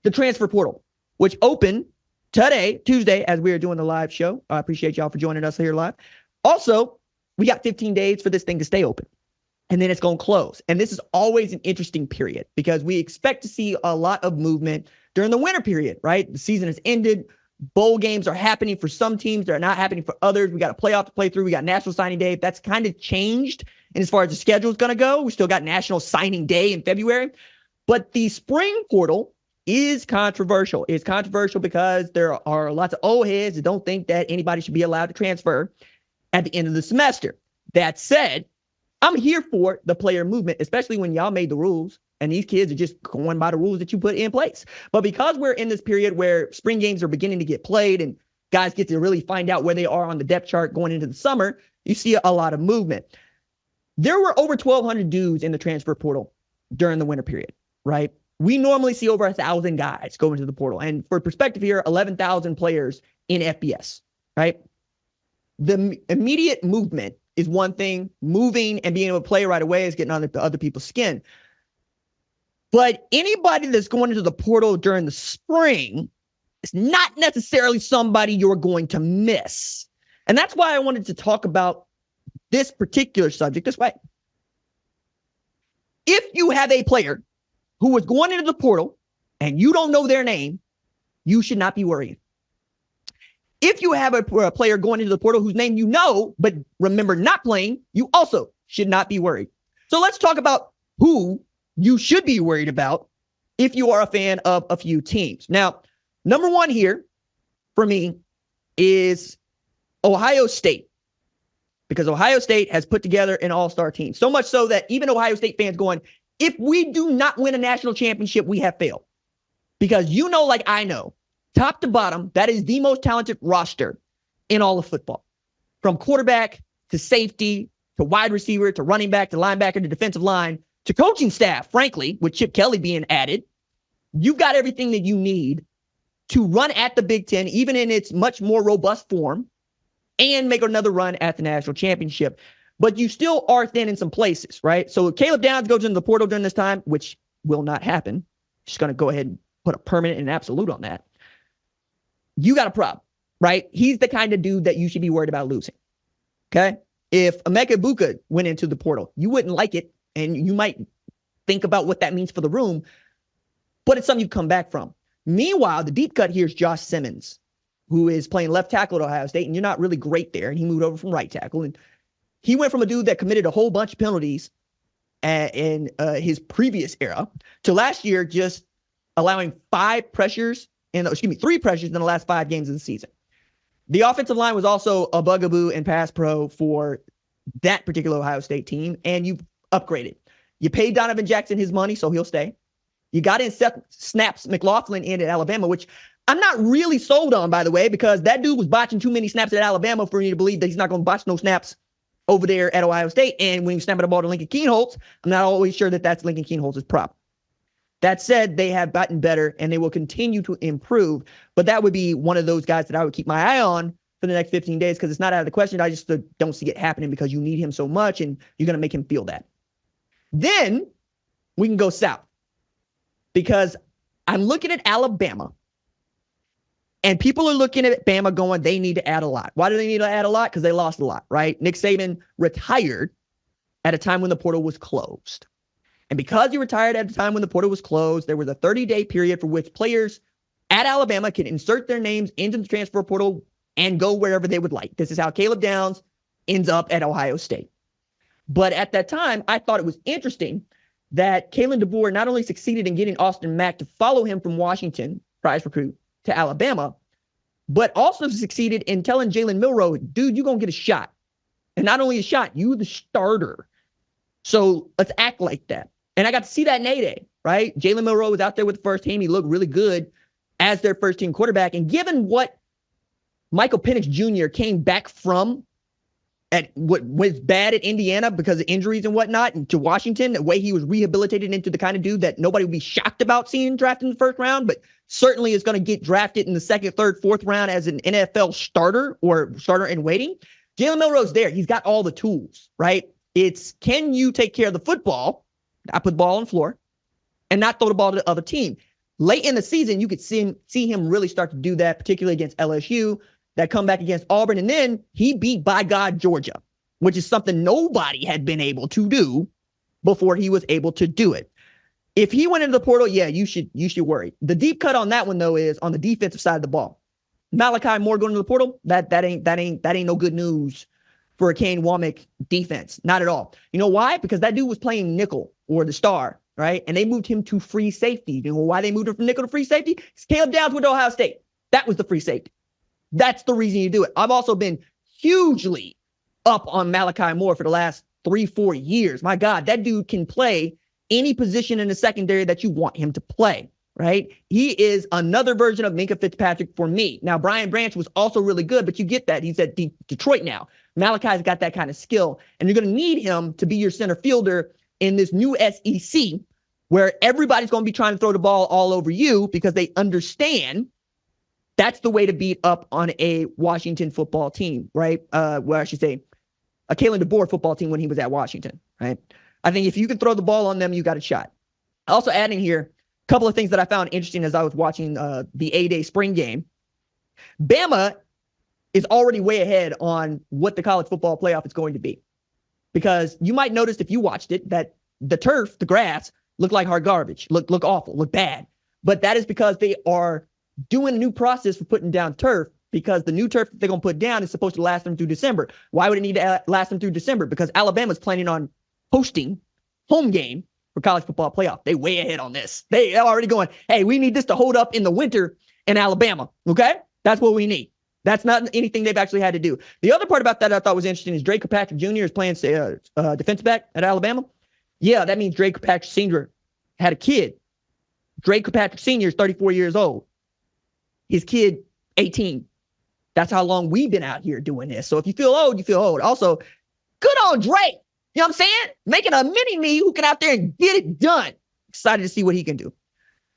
the transfer portal, which opened today, Tuesday, as we are doing the live show. I appreciate y'all for joining us here live. Also, we got 15 days for this thing to stay open, and then it's going to close. And this is always an interesting period because we expect to see a lot of movement during the winter period, right? The season has ended. Bowl games are happening for some teams. They're not happening for others. We got a playoff to play through. We got National Signing Day. That's kind of changed. And as far as the schedule is going to go, we still got National Signing Day in February. But the spring portal is controversial. It's controversial because there are lots of old heads that don't think that anybody should be allowed to transfer at the end of the semester. That said, I'm here for the player movement, especially when y'all made the rules and these kids are just going by the rules that you put in place. But because we're in this period where spring games are beginning to get played and guys get to really find out where they are on the depth chart going into the summer, you see a lot of movement. There were over 1,200 dudes in the transfer portal during the winter period, right? We normally see over 1,000 guys go into the portal. And for perspective here, 11,000 players in FBS, right? The immediate movement is one thing. Moving and being able to play right away is getting on other people's skin. But anybody that's going into the portal during the spring is not necessarily somebody you're going to miss. And that's why I wanted to talk about this particular subject this way. If you have a player who is going into the portal and you don't know their name, you should not be worried. If you have a player going into the portal whose name you know, but remember not playing, you also should not be worried. So let's talk about who you should be worried about if you are a fan of a few teams. Now, number one here for me is Ohio State, because Ohio State has put together an all-star team. So much so that even Ohio State fans going, if we do not win a national championship, we have failed. Because you know, like I know, top to bottom, that is the most talented roster in all of football. From quarterback to safety to wide receiver to running back to linebacker to defensive line to coaching staff, frankly, with Chip Kelly being added, you've got everything that you need to run at the Big Ten, even in its much more robust form, and make another run at the national championship. But you still are thin in some places, right? So Caleb Downs goes into the portal during this time, which will not happen. Just going to go ahead and put a permanent and absolute on that. You got a problem, right? He's the kind of dude that you should be worried about losing, okay? If Emeka Egbuka went into the portal, you wouldn't like it, and you might think about what that means for the room, but it's something you come back from. Meanwhile, the deep cut here is Josh Simmons, who is playing left tackle at Ohio State, and you're not really great there, and he moved over from right tackle, and he went from a dude that committed a whole bunch of penalties in his previous era to last year just allowing three pressures in the last 5 games of the season. The offensive line was also a bugaboo in pass pro for that particular Ohio State team, and you upgraded. You paid Donovan Jackson his money, so he'll stay. You got in Seth Snaps McLaughlin in at Alabama, which I'm not really sold on, by the way, because that dude was botching too many snaps at Alabama for me to believe that he's not going to botch no snaps over there at Ohio State. And when you snap the ball to Lincoln Kienholz, I'm not always sure that that's Lincoln Kienholz's problem. That said, they have gotten better and they will continue to improve. But that would be one of those guys that I would keep my eye on for the next 15 days because it's not out of the question. I just don't see it happening because you need him so much and you're going to make him feel that. Then we can go south because I'm looking at Alabama and people are looking at Bama going, they need to add a lot. Why do they need to add a lot? Because they lost a lot, right? Nick Saban retired at a time when the portal was closed. And because he retired at a time when the portal was closed, there was a 30-day period for which players at Alabama can insert their names into the transfer portal and go wherever they would like. This is how Caleb Downs ends up at Ohio State. But at that time, I thought it was interesting that Kalen DeBoer not only succeeded in getting Austin Mack to follow him from Washington, prize recruit, to Alabama, but also succeeded in telling Jalen Milroe, dude, you're going to get a shot. And not only a shot, you the starter. So let's act like that. And I got to see that in A-Day, right? Jalen Milroe was out there with the first team. He looked really good as their first team quarterback. And given what Michael Penix Jr. came back from at what was bad at Indiana because of injuries and whatnot, and to Washington, the way he was rehabilitated into the kind of dude that nobody would be shocked about seeing drafted in the first round, but certainly is going to get drafted in the second, third, fourth round as an NFL starter or starter in waiting. Jalen Milroe's there. He's got all the tools, right? It's, can you take care of the football? I put the ball on the floor and not throw the ball to the other team. late in the season, you could see him really start to do that, particularly against LSU, that comeback against Auburn. And then he beat, by God, Georgia, which is something nobody had been able to do before he was able to do it. If he went into the portal, yeah, you should worry. The deep cut on that one, though, is on the defensive side of the ball. Malachi Moore going to the portal, that ain't no good news for a Kane Womack defense. Not at all. You know why? Because that dude was playing nickel or the star, right? And they moved him to free safety. You know why they moved him from nickel to free safety? Caleb Downs went to Ohio State. That was the free safety. That's the reason you do it. I've also been hugely up on Malachi Moore for the last 3-4 years. My God, that dude can play any position in the secondary that you want him to play, right? He is another version of Minkah Fitzpatrick for me. Now, Brian Branch was also really good, but you get that. He's at Detroit now. Malachi's got that kind of skill, and you're going to need him to be your center fielder in this new SEC where everybody's going to be trying to throw the ball all over you because they understand that's the way to beat up on a Washington football team, right? Well, I should say a Kalen DeBoer football team when he was at Washington, right? I think if you can throw the ball on them, you got a shot. Also adding here, a couple of things that I found interesting as I was watching the A-Day spring game. Bama is already way ahead on what the college football playoff is going to be. Because you might notice if you watched it that the turf, the grass, looked like hard garbage, look awful, look bad. But that is because they are doing a new process for putting down turf, because the new turf that they're going to put down is supposed to last them through December. Why would it need to last them through December? Because Alabama's planning on hosting home game for college football playoff. They way ahead on this. They are already going, hey, we need this to hold up in the winter in Alabama. Okay? That's what we need. That's not anything they've actually had to do. The other part about that I thought was interesting is Drake Kirkpatrick Jr. is playing defensive back at Alabama. Yeah, that means Drake Kirkpatrick Sr. had a kid. Drake Kirkpatrick Sr. is 34 years old. His kid, 18. That's how long we've been out here doing this. So if you feel old, you feel old. Also, good on Drake. You know what I'm saying? Making a mini-me who can out there and get it done. Excited to see what he can do.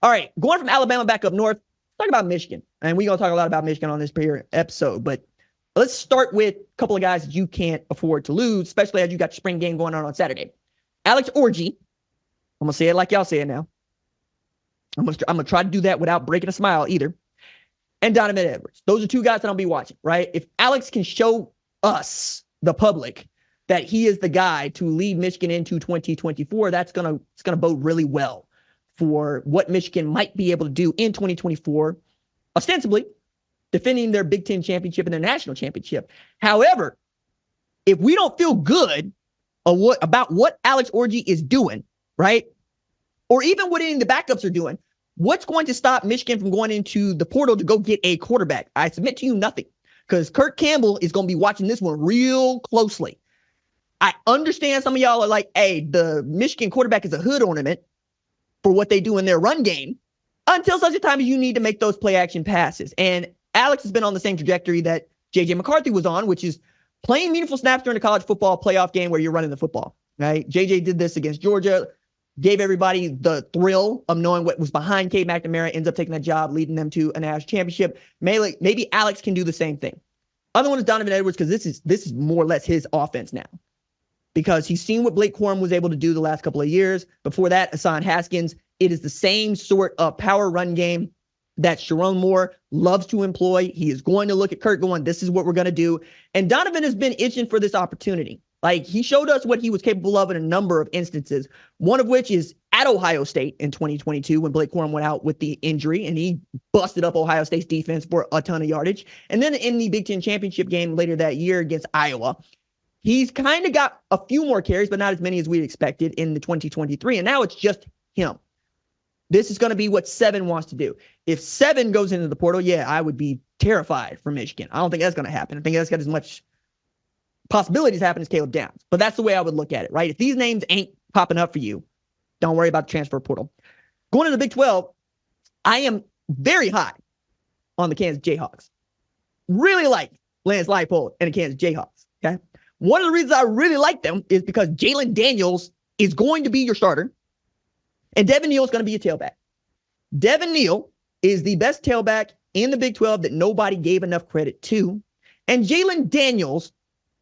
All right, going from Alabama back up north, talk about Michigan. And we're going to talk a lot about Michigan on this episode. But let's start with a couple of guys that you can't afford to lose, especially as you got your spring game going on Saturday. Alex Orji. I'm going to say it like y'all say it now. I'm going to try to do that without breaking a smile either. And Donovan Edwards. Those are two guys that I'll be watching, right? If Alex can show us, the public, that he is the guy to lead Michigan into 2024, it's going to bode really well for what Michigan might be able to do in 2024, ostensibly defending their Big Ten championship and their national championship. However, if we don't feel good about what Alex Orji is doing, right, or even what any of the backups are doing, what's going to stop Michigan from going into the portal to go get a quarterback? I submit to you nothing, because Kirk Campbell is going to be watching this one real closely. I understand some of y'all are like, hey, the Michigan quarterback is a hood ornament for what they do in their run game until such a time as you need to make those play action passes. And Alex has been on the same trajectory that J.J. McCarthy was on, which is playing meaningful snaps during a college football playoff game where you're running the football, right? J.J. did this against Georgia, gave everybody the thrill of knowing what was behind Cade McNamara, ends up taking that job, leading them to a national championship. Maybe Alex can do the same thing. Other one is Donovan Edwards, because this is more or less his offense now, because he's seen what Blake Corum was able to do the last couple of years. Before that, Hassan Haskins. It is the same sort of power run game that Sharon Moore loves to employ. He is going to look at Kirk going, this is what we're going to do. And Donovan has been itching for this opportunity. Like, he showed us what he was capable of in a number of instances, one of which is at Ohio State in 2022 when Blake Corum went out with the injury and he busted up Ohio State's defense for a ton of yardage. And then in the Big Ten championship game later that year against Iowa, he's kind of got a few more carries, but not as many as we expected in the 2023. And now it's just him. This is going to be what Seven wants to do. If Seven goes into the portal, yeah, I would be terrified for Michigan. I don't think that's going to happen. I think that's got as much possibilities happen as Caleb Downs. But that's the way I would look at it, right? If these names ain't popping up for you, don't worry about the transfer portal. Going to the Big 12, I am very high on the Kansas Jayhawks. Really like Lance Leipold and the Kansas Jayhawks, okay? One of the reasons I really like them is because Jalen Daniels is going to be your starter, and Devin Neal is going to be your tailback. Devin Neal is the best tailback in the Big 12 that nobody gave enough credit to. And Jalen Daniels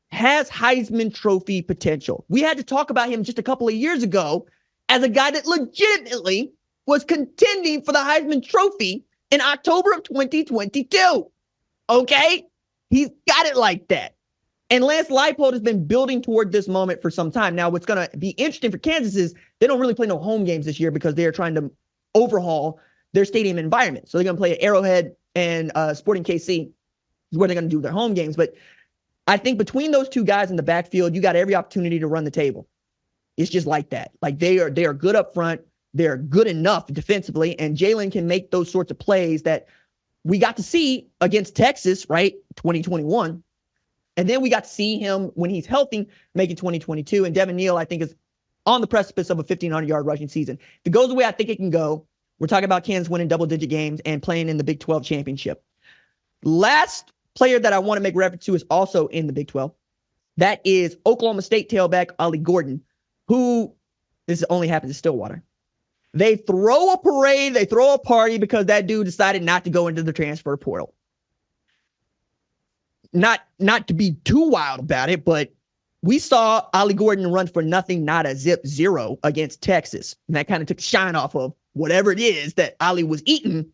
has Heisman Trophy potential. We had to talk about him just a couple of years ago as a guy that legitimately was contending for the Heisman Trophy in October of 2022. Okay? He's got it like that. And Lance Leipold has been building toward this moment for some time. Now, what's going to be interesting for Kansas is they don't really play no home games this year because they are trying to overhaul their stadium environment. So they're going to play at Arrowhead and Sporting KC is where they're going to do their home games. But I think between those two guys in the backfield, you got every opportunity to run the table. It's just like that. Like they are good up front. They're good enough defensively, and Jalen can make those sorts of plays that we got to see against Texas, right? 2021. And then we got to see him when he's healthy make it 2022. And Devin Neal, I think, is on the precipice of a 1,500-yard rushing season. If it goes the way I think it can go, we're talking about Kansas winning double-digit games and playing in the Big 12 championship. Last player that I want to make reference to is also in the Big 12. That is Oklahoma State tailback Ollie Gordon, who this only happens in Stillwater. They throw a parade, they throw a party because that dude decided not to go into the transfer portal. Not to be too wild about it, but we saw Ollie Gordon run for nothing, not a zip zero against Texas. And that kind of took the shine off of whatever it is that Ollie was eating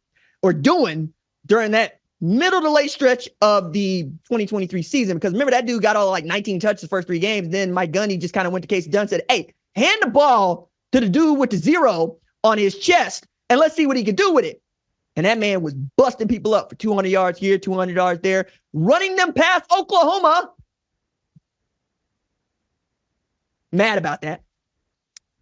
or doing during that middle to late stretch of the 2023 season. Because remember, that dude got all like 19 touches the first 3 games. Then Mike Gundy just kind of went to Casey Dunn and said, hey, hand the ball to the dude with the 0 on his chest and let's see what he can do with it. And that man was busting people up for 200 yards here, 200 yards there, running them past Oklahoma. Mad about that.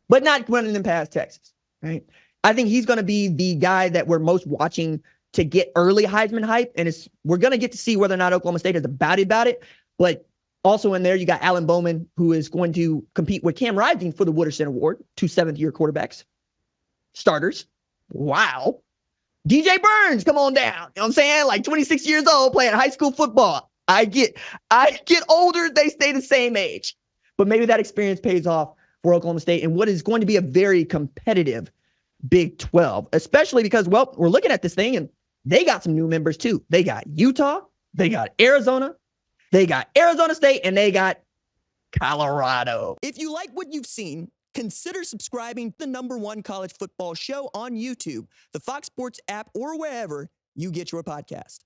But not running them past Texas, right? I think he's going to be the guy that we're most watching to get early Heisman hype. And we're going to get to see whether or not Oklahoma State is about it. But also in there, you got Alan Bowman, who is going to compete with Cam Rising for the Wooderson Award, 2 seventh-year quarterbacks. Starters. Wow. DJ Burns, come on down. You know what I'm saying? Like 26 years old playing high school football. I get older, they stay the same age. But maybe that experience pays off for Oklahoma State in what is going to be a very competitive Big 12, especially because, well, we're looking at this thing and they got some new members too. They got Utah, they got Arizona, they got Arizona State, and they got Colorado. If you like what you've seen, consider subscribing to the #1 college football show on YouTube, the Fox Sports app, or wherever you get your podcast.